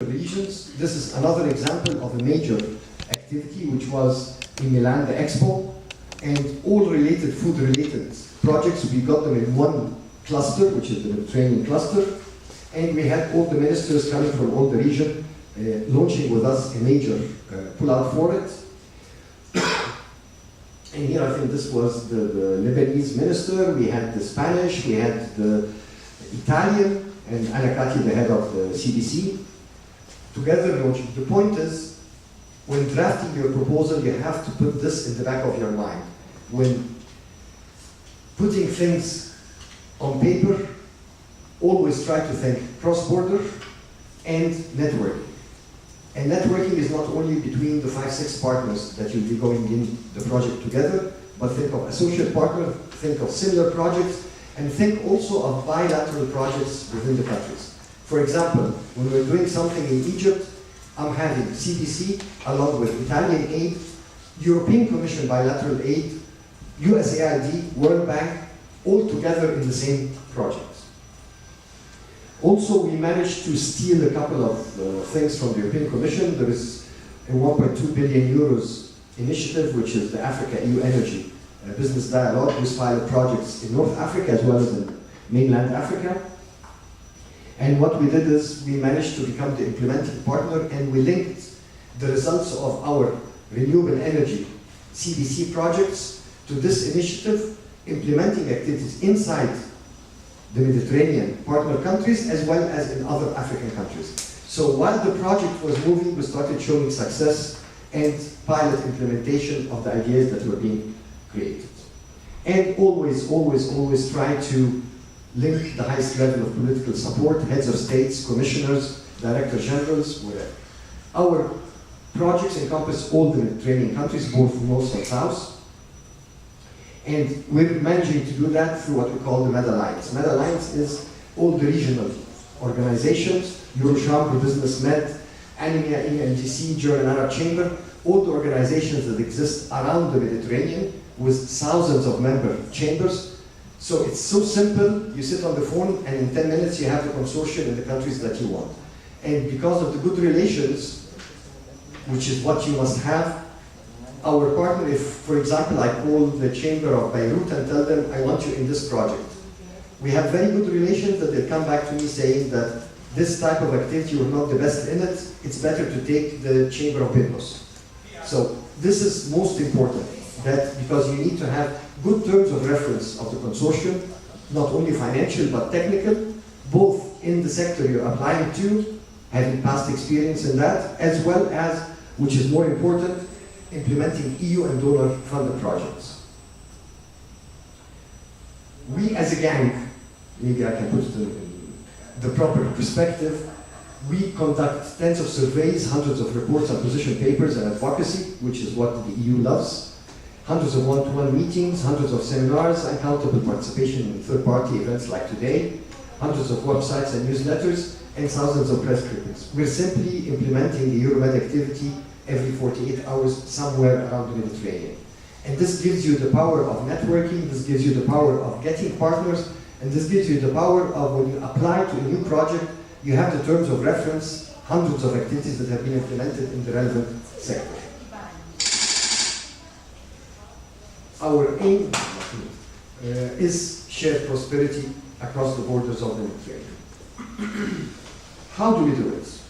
regions. This is another example of a major activity which was in Milan, the Expo, and all related, food-related projects, we got them in one cluster, which is the Mediterranean cluster, and we had all the ministers coming from all the region launching with us a major pull-out for it. And here I think this was the Lebanese minister, we had the Spanish, we had the Italian, and Anakati, the head of the CBC, together launching. The point is, when drafting your proposal, you have to put this in the back of your mind. When putting things on paper, always try to think cross-border and networking. And networking is not only between the 5-6 partners that you'll be going in the project together, but think of associate partners, think of similar projects, and think also of bilateral projects within the countries. For example, when we're doing something in Egypt, I'm having CBC along with Italian aid, European Commission bilateral aid, USAID, World Bank, all together in the same projects. Also, we managed to steal a couple of things from the European Commission. There is a 1.2 billion euros initiative, which is the Africa EU Energy Business Dialogue, with pilot projects in North Africa as well as in mainland Africa. And what we did is we managed to become the implementing partner, and we linked the results of our renewable energy CBC projects to this initiative, implementing activities inside the Mediterranean partner countries as well as in other African countries. So while the project was moving, we started showing success and pilot implementation of the ideas that were being created. And always, always, always try to link the highest level of political support, heads of states, commissioners, director generals, whatever. Our projects encompass all the Mediterranean countries, both north and south. And we're managing to do that through what we call the MED Alliance. MED Alliance is all the regional organizations, Eurochambre, Business Med, Anemia, ENGC, German Arab Chamber, all the organizations that exist around the Mediterranean with thousands of member chambers. So it's so simple, you sit on the phone and in 10 minutes you have the consortium in the countries that you want. And because of the good relations, which is what you must have, our partner, if, for example, I call the Chamber of Beirut and tell them, I want you in this project. We have very good relations that they'll come back to me saying that this type of activity, you're not the best in it, it's better to take the Chamber of Business. So this is most important, that because you need to have good terms of reference of the consortium, not only financial but technical, both in the sector you're applying to, having past experience in that, as well as, which is more important, implementing EU and donor-funded projects. We as a gang, maybe I can put it in the proper perspective, we conduct tens of surveys, hundreds of reports and position papers and advocacy, which is what the EU loves, hundreds of one-to-one meetings, hundreds of seminars, uncountable participation in third-party events like today, hundreds of websites and newsletters, and thousands of press clippings. We're simply implementing the Euro-Med activity every 48 hours somewhere around the Mediterranean. And this gives you the power of networking, this gives you the power of getting partners, and this gives you the power of when you apply to a new project, you have the terms of reference, hundreds of activities that have been implemented in the relevant sector. Our aim is shared prosperity across the borders of the Mediterranean. How do we do it?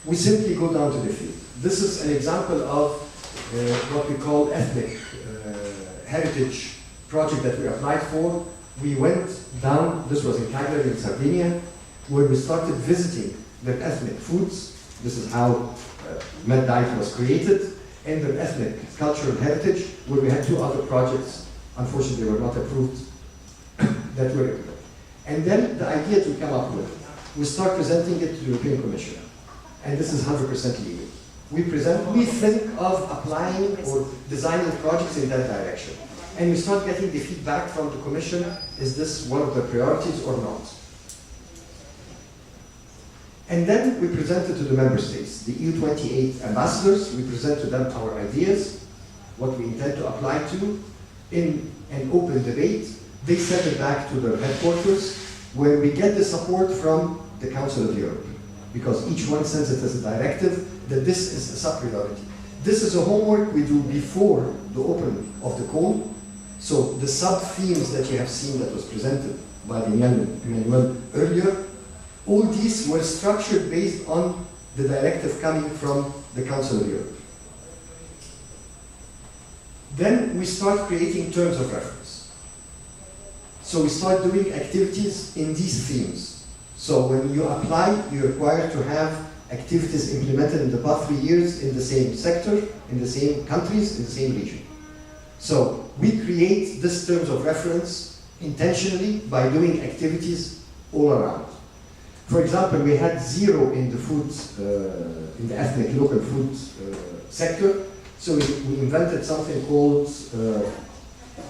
We simply go down to the field. This is an example of what we call ethnic heritage project that we applied for. We went down, this was in Cagliari in Sardinia, where we started visiting their ethnic foods. This is how Med Diet was created, and their ethnic cultural heritage, where we had 2 other projects, unfortunately they were not approved, that were implemented. And then the idea to come up with, we start presenting it to the European Commission. And this is 100% legal. We think of applying or designing projects in that direction. And we start getting the feedback from the Commission, is this one of the priorities or not? And then we present it to the member states, the EU 28 ambassadors. We present to them our ideas, what we intend to apply to, in an open debate. They send it back to their headquarters, where we get the support from the Council of Europe. because each one sends it as a directive, that this is a sub-priority. This is a homework we do before the opening of the call. So the sub-themes that you have seen that was presented by Emanuele earlier, all these were structured based on the directive coming from the Council of Europe. Then we start creating terms of reference. So we start doing activities in these themes. So when you apply, you're required to have activities implemented in the past 3 years in the same sector, in the same countries, in the same region. So we create this terms of reference intentionally by doing activities all around. For example, we had 0 in the food, in the ethnic local food sector. So we invented something called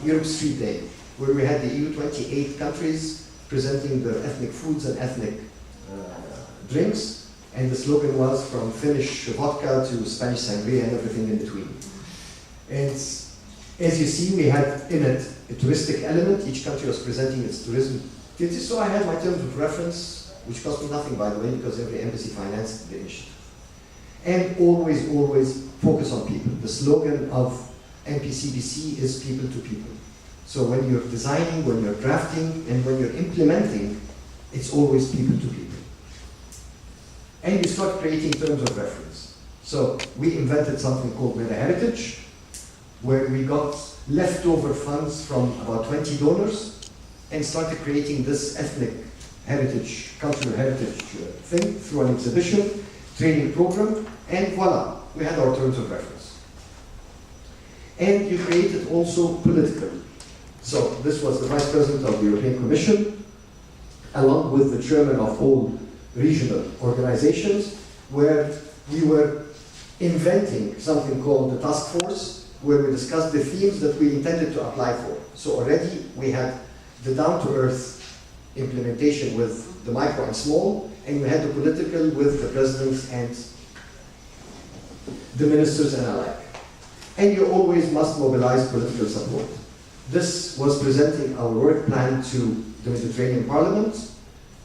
Europe Street Day, where we had the EU 28 countries presenting their ethnic foods and ethnic drinks. And the slogan was from Finnish vodka to Spanish sangria and everything in between. And as you see, we had in it a touristic element. Each country was presenting its tourism activities. So I had my terms of reference, which cost me nothing, by the way, because every embassy financed the initiative. And always, always focus on people. The slogan of MPCBC is people to people. So when you're designing, when you're drafting, and when you're implementing, it's always people to people. And you start creating terms of reference. So we invented something called Meta Heritage, where we got leftover funds from about 20 donors and started creating this ethnic heritage, cultural heritage thing through an exhibition, training program, and voila, we had our terms of reference. And you created also political. So this was the Vice President of the European Commission, along with the chairman of all regional organizations, where we were inventing something called the task force, where we discussed the themes that we intended to apply for. So already we had the down-to-earth implementation with the micro and small, and we had the political with the presidents and the ministers and alike. And you always must mobilize political support. This was presenting our work plan to the Mediterranean Parliament,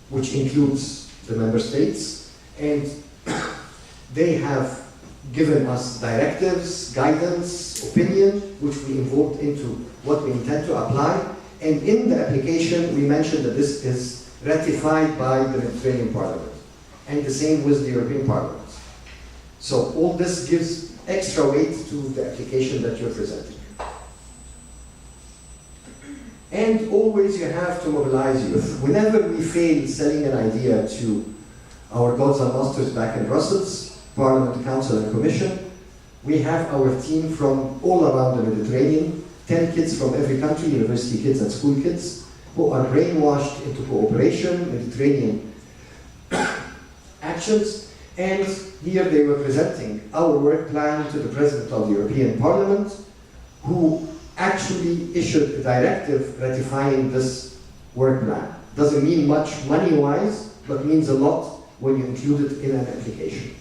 which includes the member states, and they have given us directives, guidance, opinion, which we involved into what we intend to apply. And in the application, we mentioned that this is ratified by the Mediterranean Parliament, and the same with the European Parliament. So all this gives extra weight to the application that you're presenting. And always you have to mobilize youth. Whenever we fail selling an idea to our gods and masters back in Brussels, Parliament, Council, and Commission, we have our team from all around the Mediterranean, 10 kids from every country, university kids and school kids, who are brainwashed into cooperation, Mediterranean actions, and here they were presenting our work plan to the President of the European Parliament, who actually issued a directive ratifying this work plan. Doesn't mean much money-wise, but means a lot when you include it in an application.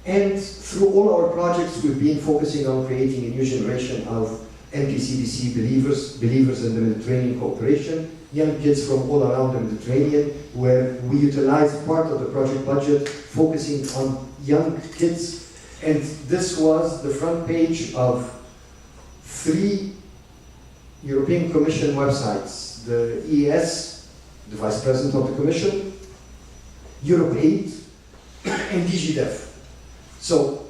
And through all our projects, we've been focusing on creating a new generation of MPCBC believers in the Mediterranean cooperation, young kids from all around the Mediterranean, where we utilized part of the project budget focusing on young kids. And this was the front page of 3 European Commission websites, the EES, the Vice President of the Commission, Europe Aid, and DGDEF. So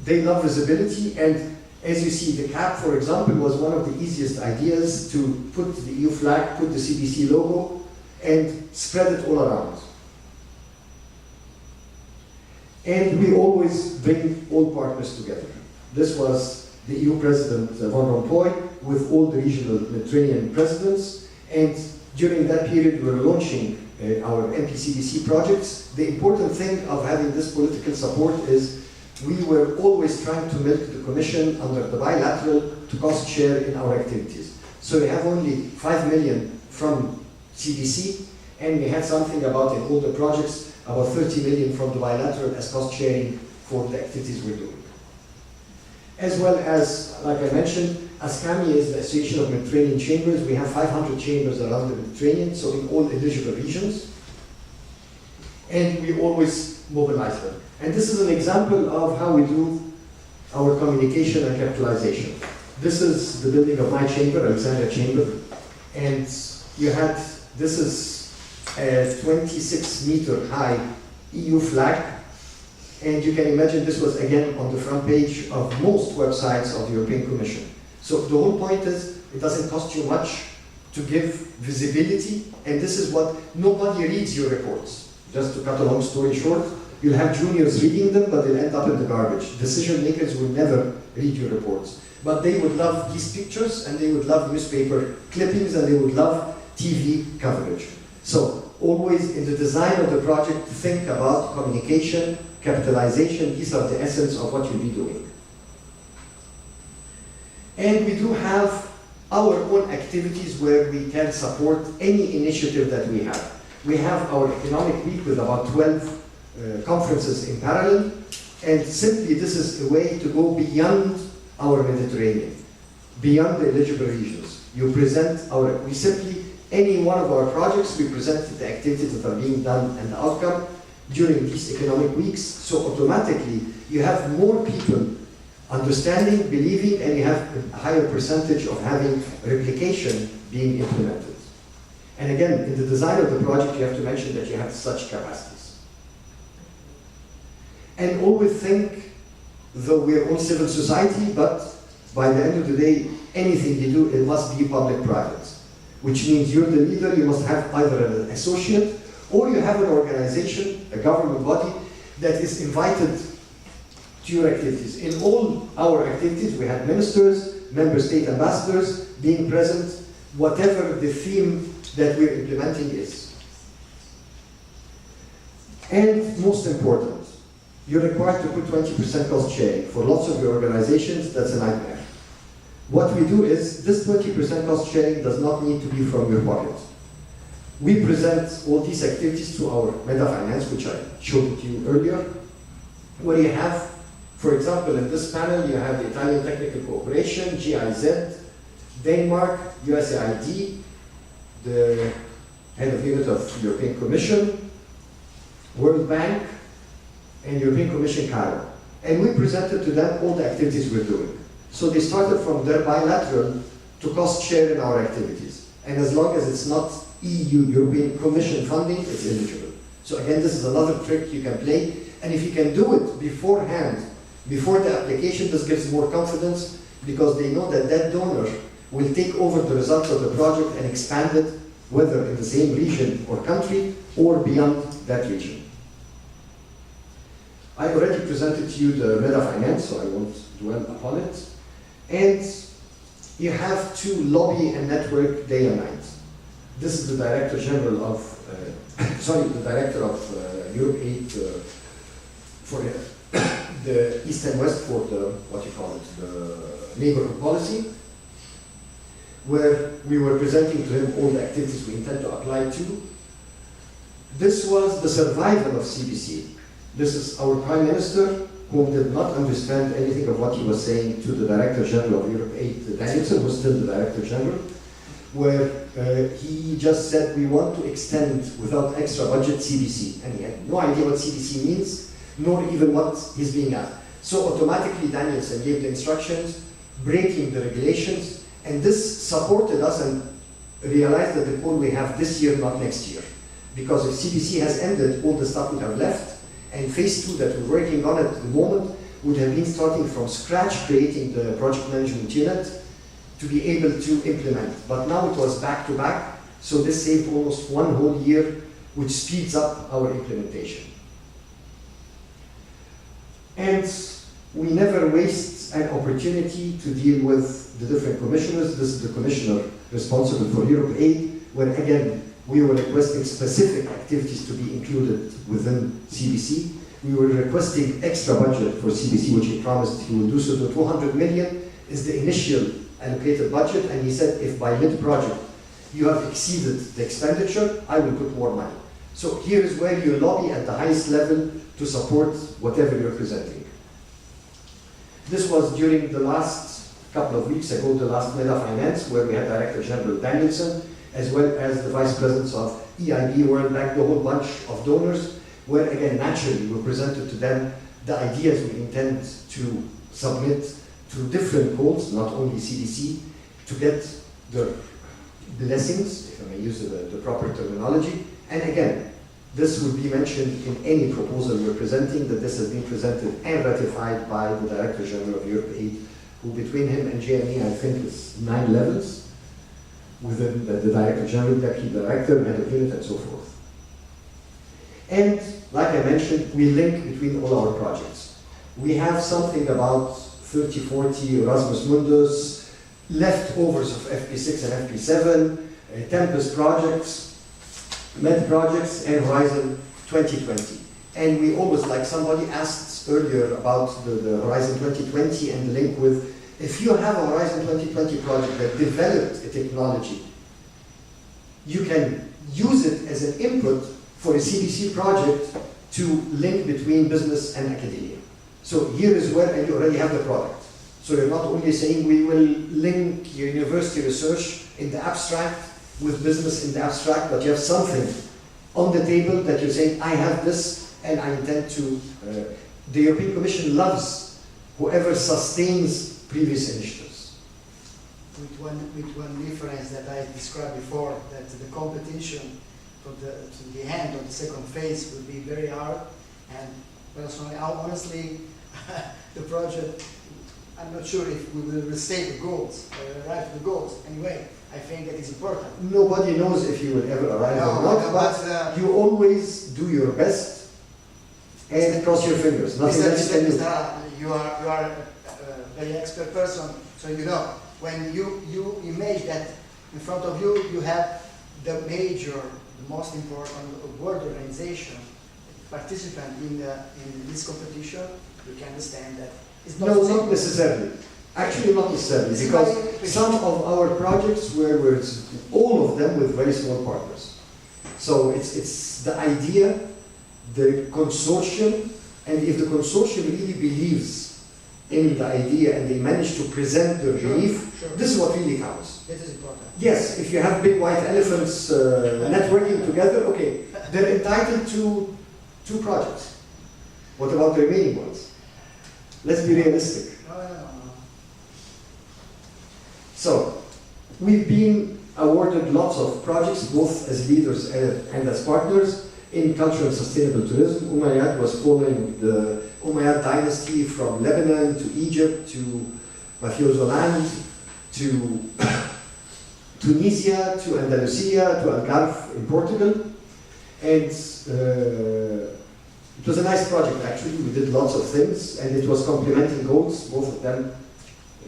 they love visibility, and as you see, the cap, for example, was one of the easiest ideas to put the EU flag, put the CBC logo, and spread it all around. And we always bring all partners together. This was the EU President Van Rompuy with all the regional Mediterranean presidents, and during that period we were launching our MPCBC projects. The important thing of having this political support is we were always trying to milk the Commission under the bilateral to cost share in our activities. So we have only 5 million from CBC, and we had something about in all the projects about 30 million from the bilateral as cost sharing for the activities we're doing. As well as, like I mentioned, ASCAMI is the Association of Mediterranean Chambers. We have 500 chambers around the Mediterranean, so in all eligible regions. and we always mobilize them. And this is an example of how we do our communication and capitalization. This is the building of my chamber, Alexandria Chamber, and this is a 26-meter high EU flag, and you can imagine this was again on the front page of most websites of the European Commission. So the whole point is, it doesn't cost you much to give visibility, and this is what nobody reads your reports. Just to cut a long story short, you'll have juniors reading them, but they'll end up in the garbage. Decision makers will never read your reports. But they would love these pictures, and they would love newspaper clippings, and they would love TV coverage. So always in the design of the project, think about communication, capitalization. These are the essence of what you'll be doing. And we do have our own activities where we can support any initiative that we have. We have our economic week with about 12 conferences in parallel, and simply this is a way to go beyond our Mediterranean, beyond the eligible regions. We simply, any one of our projects, we present the activities that are being done and the outcome during these economic weeks, so automatically you have more people understanding, believing, and you have a higher percentage of having replication being implemented. And again, in the design of the project, you have to mention that you have such capacities. And always think, though we're all civil society, but by the end of the day, anything you do, it must be public-private, which means you're the leader, you must have either an associate, or you have an organization, a government body, that is invited to your activities. In all our activities, we had ministers, member state ambassadors being present, whatever the theme that we're implementing is. And most important, you're required to put 20% cost sharing. For lots of your organizations, that's a nightmare. What we do is, this 20% cost sharing does not need to be from your pocket. We present all these activities to our meta finance, which I showed to you earlier, where you have, for example, in this panel, you have the Italian Technical Cooperation, GIZ, Denmark, USAID, the head of unit of European Commission, World Bank, and European Commission Cairo. And we presented to them all the activities we're doing. So they started from their bilateral to cost share in our activities. And as long as it's not EU, European Commission funding, it's eligible. So again, this is another trick you can play. And if you can do it beforehand, before the application, this gives more confidence, because they know that that donor will take over the results of the project and expand it, whether in the same region or country, or beyond that region. I already presented to you the meta finance, so I won't dwell upon it. And you have to lobby and network day and night. This is the Director General of, the Director of Europe Aid for the East and West for the, the neighborhood policy, where we were presenting to him all the activities we intend to apply to. This was the survival of CBC. This is our Prime Minister, who did not understand anything of what he was saying to the Director General of Europe Aid, Danielson, who was still the Director General, where he just said, we want to extend without extra budget CBC. And he had no idea what CBC means, nor even what he's being asked. So automatically Danielson gave the instructions, breaking the regulations, and this supported us and realized that the goal we have this year, not next year. Because if CBC has ended, all the stuff would have left, and phase 2 that we're working on at the moment would have been starting from scratch, creating the project management unit to be able to implement. But now it was back to back, so this saved almost one whole year, which speeds up our implementation. And we never waste an opportunity to deal with the different commissioners. This is the commissioner responsible for Europe Aid, where again, we were requesting specific activities to be included within CBC. We were requesting extra budget for CBC, which he promised he will do so. The 200 million is the initial allocated budget, and he said if by mid-project you have exceeded the expenditure, I will put more money. So here is where you lobby at the highest level to support whatever you're presenting. This was during the last couple of weeks ago, the last Meta Finance, where we had Director General Danielson, as well as the Vice Presidents of EIB, World Bank, the whole bunch of donors, where again, naturally, we presented to them the ideas we intend to submit to different calls, not only CDC, to get the blessings, if I may use the proper terminology. And again, this would be mentioned in any proposal we're presenting, that this has been presented and ratified by the Director General of Europe Aid, who between him and JME, I think, is 9 levels within the Director General, Deputy Director, Head of Unit, and so forth. And like I mentioned, we link between all our projects. We have something about 30, 40 Erasmus Mundus, leftovers of FP6 and FP7, Tempest projects, MED projects, and Horizon 2020. And we always, like somebody asked earlier about the Horizon 2020 and the link with, if you have a Horizon 2020 project that developed a technology, you can use it as an input for a CDC project to link between business and academia. So here is where, and you already have the product. So you're not only saying we will link your university research in the abstract with business in the abstract, but you have something on the table that you're saying, I have this and I intend to. The European Commission loves whoever sustains previous initiatives. With one difference that I described before, that the competition to the end of the second phase will be very hard, and personally, honestly, the project, I'm not sure if we will restate the goals, arrive to the goals. Anyway, I think that is important. Nobody knows if you will ever arrive or not, but you always do your best and cross your fingers. Nothing else can do. You are a very expert person, so you know, when you imagine that in front of you, you have the major, the most important world organization participant in this competition, you can understand that it's not no, not necessarily. Actually, not necessarily, because some of our projects were all of them with very small partners. So it's the idea, the consortium, and if the consortium really believes in the idea and they manage to present their belief, this is what really counts. It is important. Yes, if you have big white elephants networking together, okay, they're entitled to 2 projects. What about the remaining ones? Let's be realistic. No. So, we've been awarded lots of projects, both as leaders and as partners, in cultural and sustainable tourism. Umayyad was following the Umayyad dynasty from Lebanon to Egypt to Mafioso land to Tunisia to Andalusia to Algarve in Portugal. And it was a nice project actually. We did lots of things and it was complementing goals, both of them.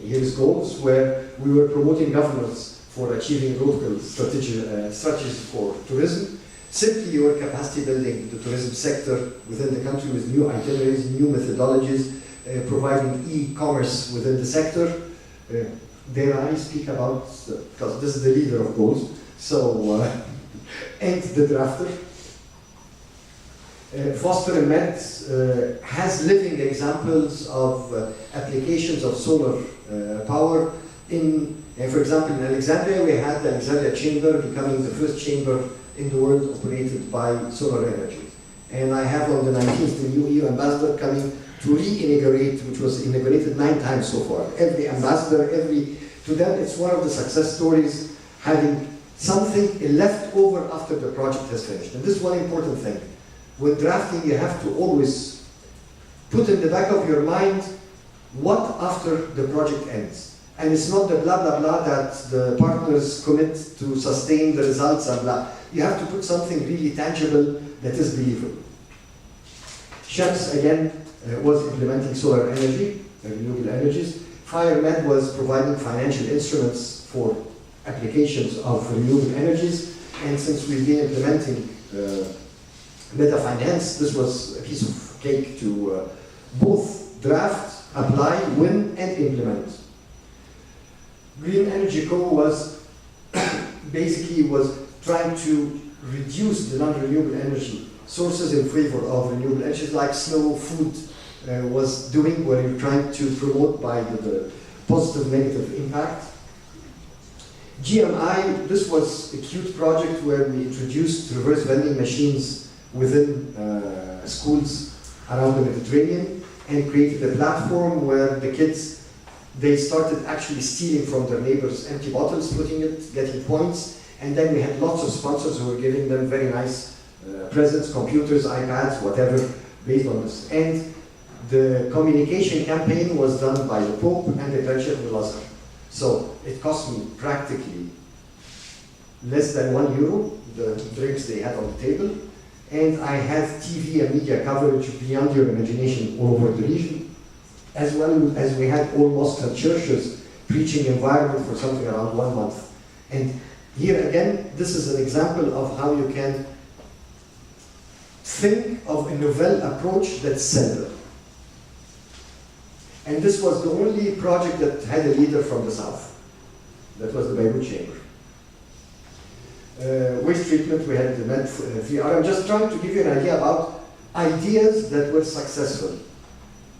Here's goals where we were promoting governance for achieving local strategies for tourism. Simply your capacity building the tourism sector within the country with new itineraries, new methodologies, providing e-commerce within the sector. Dare I speak about, because this is the leader of goals, so, and the drafter. Foster and MED has living examples of applications of solar power in, for example, in Alexandria, we had the Alexandria Chamber becoming the first chamber in the world operated by solar energy. And I have on the 19th the new EU ambassador coming to re-inaugurate, which was inaugurated 9 times so far. Every ambassador, to them it's one of the success stories, having something left over after the project has finished. And this is one important thing. With drafting, you have to always put in the back of your mind what after the project ends. And it's not the blah, blah, blah that the partners commit to sustain the results and blah. You have to put something really tangible that is believable. Shams, again, was implementing solar energy, renewable energies. FireMed was providing financial instruments for applications of renewable energies. And since we've been implementing Meta Finance, this was a piece of cake to both draft, apply, win, and implement. Green Energy Co. was basically trying to reduce the non-renewable energy sources in favor of renewable energies like snow, food was doing, where you're trying to promote by the positive, negative impact. GMI, this was a cute project where we introduced reverse vending machines within schools around the Mediterranean and created a platform where the kids, they started actually stealing from their neighbors empty bottles, putting it, getting points, and then we had lots of sponsors who were giving them very nice presents, computers, iPads, whatever, based on this. And the communication campaign was done by the Pope and the Director of Al-Azhar. So it cost me practically less than €1, the drinks they had on the table, and I had TV and media coverage beyond your imagination all over the region, as well as we had all mosques and churches preaching environment for something around 1 month. And here again, this is an example of how you can think of a novel approach that's central. And this was the only project that had a leader from the south. That was the Beirut Chamber. Waste treatment, we had the MED VR. I'm just trying to give you an idea about ideas that were successful.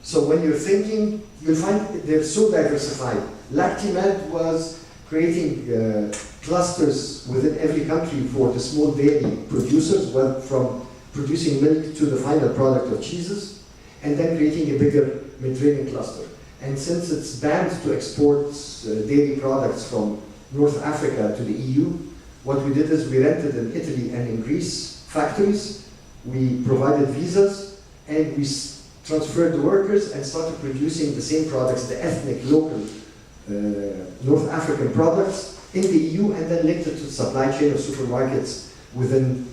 So when you're thinking, you'll find they're so diversified. LactiMed was creating clusters within every country for the small dairy producers, well, from producing milk to the final product of cheeses, and then creating a bigger Mediterranean cluster. And since it's banned to export dairy products from North Africa to the EU, what we did is we rented in Italy and in Greece factories, we provided visas, and we transferred the workers and started producing the same products, the ethnic, local North African products in the EU, and then linked it to the supply chain of supermarkets within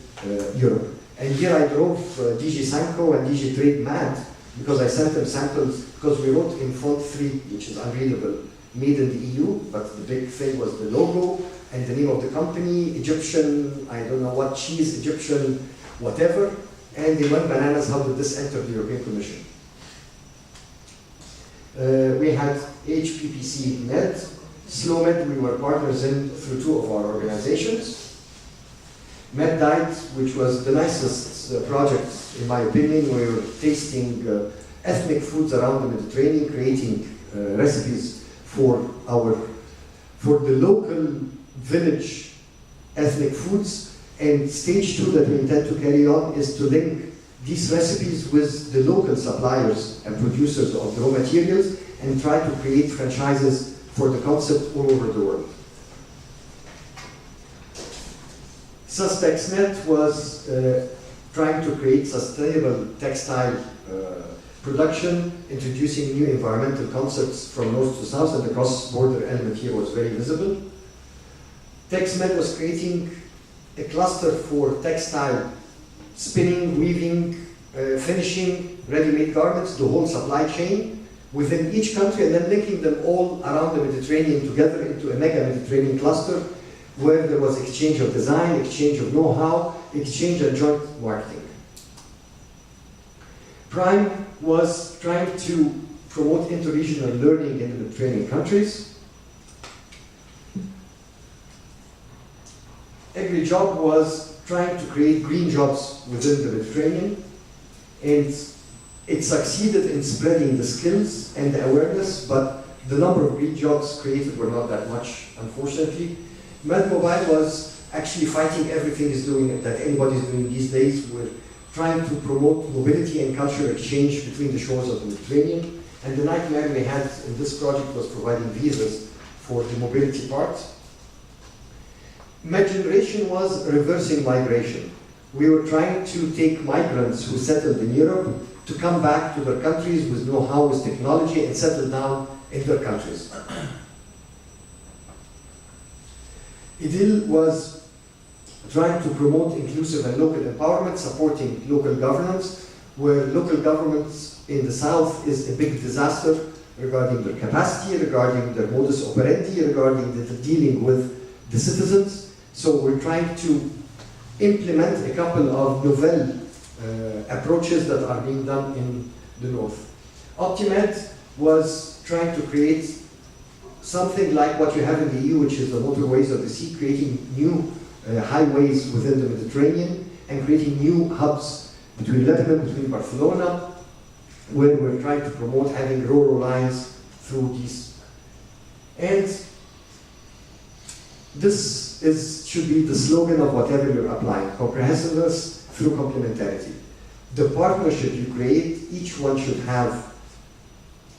Europe. And here I drove DG Sanco and DG Trade mad, because I sent them samples, because we wrote in font 3, which is unreadable, made in the EU, but the big thing was the logo and the name of the company, Egyptian, I don't know what cheese, Egyptian, whatever, and they went bananas. How did this enter the European Commission? We had HPPC MED, SlowMed, we were partners in through 2 of our organizations. MED Diet, which was the nicest project, in my opinion. We were tasting ethnic foods around the Mediterranean, creating recipes for the local village ethnic foods. And stage 2 that we intend to carry on is to link these recipes with the local suppliers and producers of the raw materials and try to create franchises for the concept all over the world. SuspexNet was trying to create sustainable textile production, introducing new environmental concepts from north to south, and the cross-border element here was very visible. TexMed was creating a cluster for textile spinning, weaving, finishing, ready-made garments, the whole supply chain within each country, and then linking them all around the Mediterranean together into a mega Mediterranean cluster where there was exchange of design, exchange of know-how, exchange and joint marketing. Prime was trying to promote interregional learning in the Mediterranean countries. AgriJob was trying to create green jobs within the Mediterranean, and it succeeded in spreading the skills and the awareness, but the number of green jobs created were not that much, unfortunately. MedMobile was actually fighting everything that anybody's doing these days. We're trying to promote mobility and cultural exchange between the shores of the Mediterranean, and the nightmare we had in this project was providing visas for the mobility part. MedGeneration was reversing migration. We were trying to take migrants who settled in Europe to come back to their countries with know-how, with technology, and settle down in their countries. IDIL was trying to promote inclusive and local empowerment, supporting local governance, where local governments in the south is a big disaster regarding their capacity, regarding their modus operandi, regarding the dealing with the citizens. So we're trying to implement a couple of novel approaches that are being done in the north. OptiMed was trying to create something like what you have in the EU, which is the motorways of the sea, creating new highways within the Mediterranean and creating new hubs between Lebanon, between Barcelona, where we're trying to promote having rural lines through these. And this should be the slogan of whatever you're applying: comprehensiveness through complementarity. the partnership you create, each one should have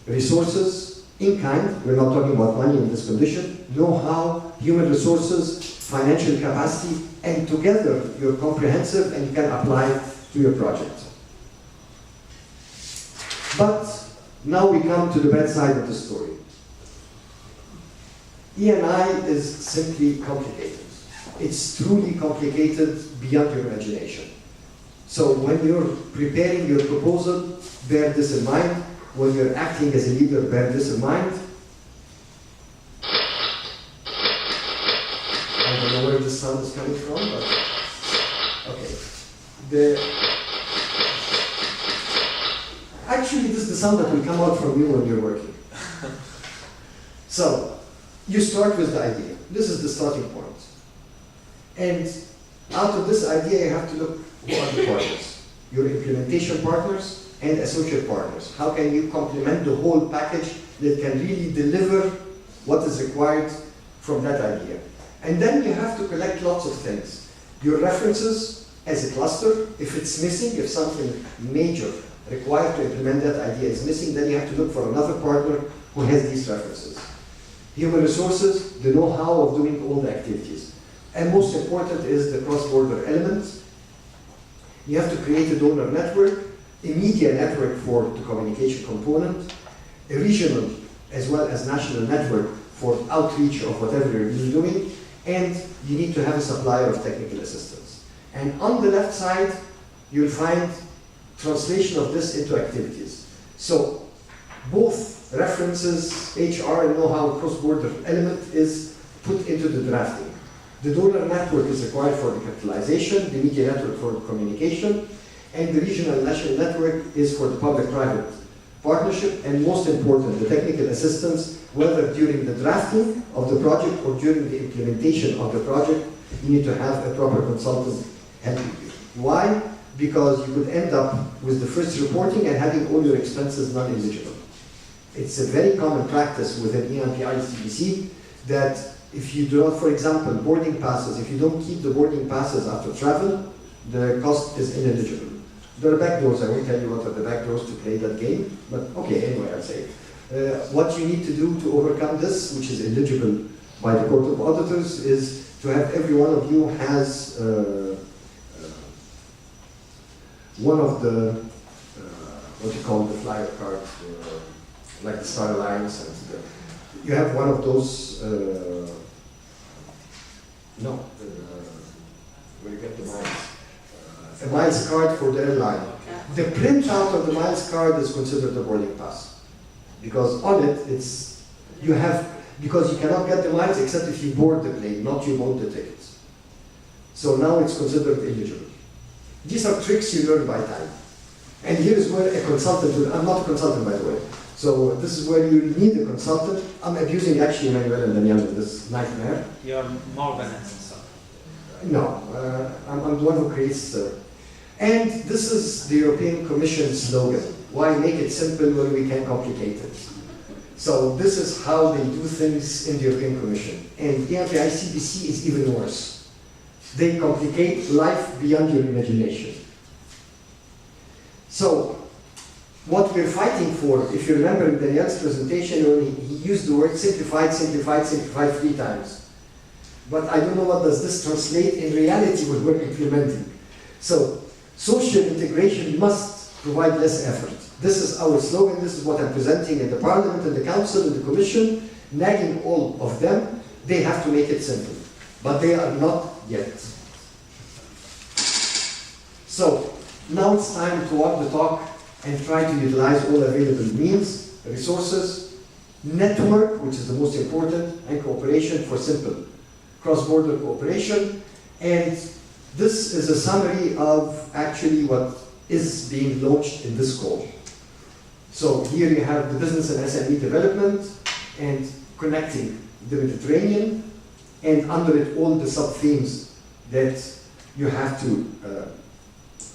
resources in kind, we're not talking about money in this condition, know-how, human resources, financial capacity, and together you're comprehensive and you can apply to your project. But now we come to the bad side of the story. ENI is simply complicated. It's truly complicated beyond your imagination. So when you're preparing your proposal, bear this in mind. When you're acting as a leader, bear this in mind. I don't know where the sound is coming from, but okay. Actually, this is the sound that will come out from you when you're working. So, you start with the idea. This is the starting point. And out of this idea, you have to look who are the partners. Your implementation partners and associate partners. How can you complement the whole package that can really deliver what is required from that idea? And then you have to collect lots of things. Your references as a cluster, if it's missing, if something major required to implement that idea is missing, then you have to look for another partner who has these references. Human resources, the know-how of doing all the activities. And most important is the cross-border element. You have to create a donor network, a media network for the communication component, a regional as well as national network for outreach of whatever you're doing, and you need to have a supplier of technical assistance. And on the left side, you'll find translation of this into activities. So both references, HR and know-how cross-border element is put into the drafting. The donor network is required for the capitalization, the media network for communication, and the regional national network is for the public-private partnership, and most important, the technical assistance, whether during the drafting of the project or during the implementation of the project, you need to have a proper consultant helping you. Why? Because you could end up with the first reporting and having all your expenses non-eligible. It's a very common practice within ENI CBC that if you do not, for example, boarding passes, if you don't keep the boarding passes after travel, the cost is ineligible. There are backdoors, I won't tell you what are the backdoors to play that game, but okay, anyway, I'll say it. What you need to do to overcome this, which is eligible by the Court of Auditors, is to have every one of you has one of the, what you call the flyer card, like the Star Alliance, and you have one of those, where you get the miles. A miles card for the airline. The printout of the miles card is considered a boarding pass. Because on it, because you cannot get the miles except if you board the plane, not you bought the tickets. So now it's considered eligible. These are tricks you learn by time. And here is where a consultant will, I'm not a consultant by the way, so this is where you need a consultant. I'm abusing actually Emanuele and Daniele in this nightmare. You're more than a consultant. No, I'm the one who creates and this is the European Commission slogan. Why make it simple when we can complicate it? So this is how they do things in the European Commission. And ENI CBC is even worse. They complicate life beyond your imagination. So, what we're fighting for, if you remember in Daniel's presentation, he used the word simplified, simplified, simplified 3 times. But I don't know what does this translate in reality when we're implementing. So, social integration must provide less effort. This is our slogan, this is what I'm presenting in the Parliament, in the Council, in the Commission, nagging all of them. They have to make it simple. But they are not yet. So, now it's time to walk the talk and try to utilize all available means, resources, network, which is the most important, and cooperation for simple cross-border cooperation. And this is a summary of actually what is being launched in this call. So here you have the business and SME development and connecting the Mediterranean, and under it all the sub-themes that you have to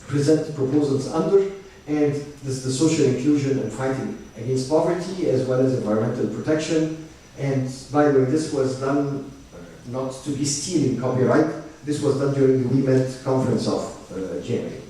present proposals under, and this is the social inclusion and fighting against poverty, as well as environmental protection. And by the way, this was done not to be stealing copyright, this was done during the WeMed conference of January.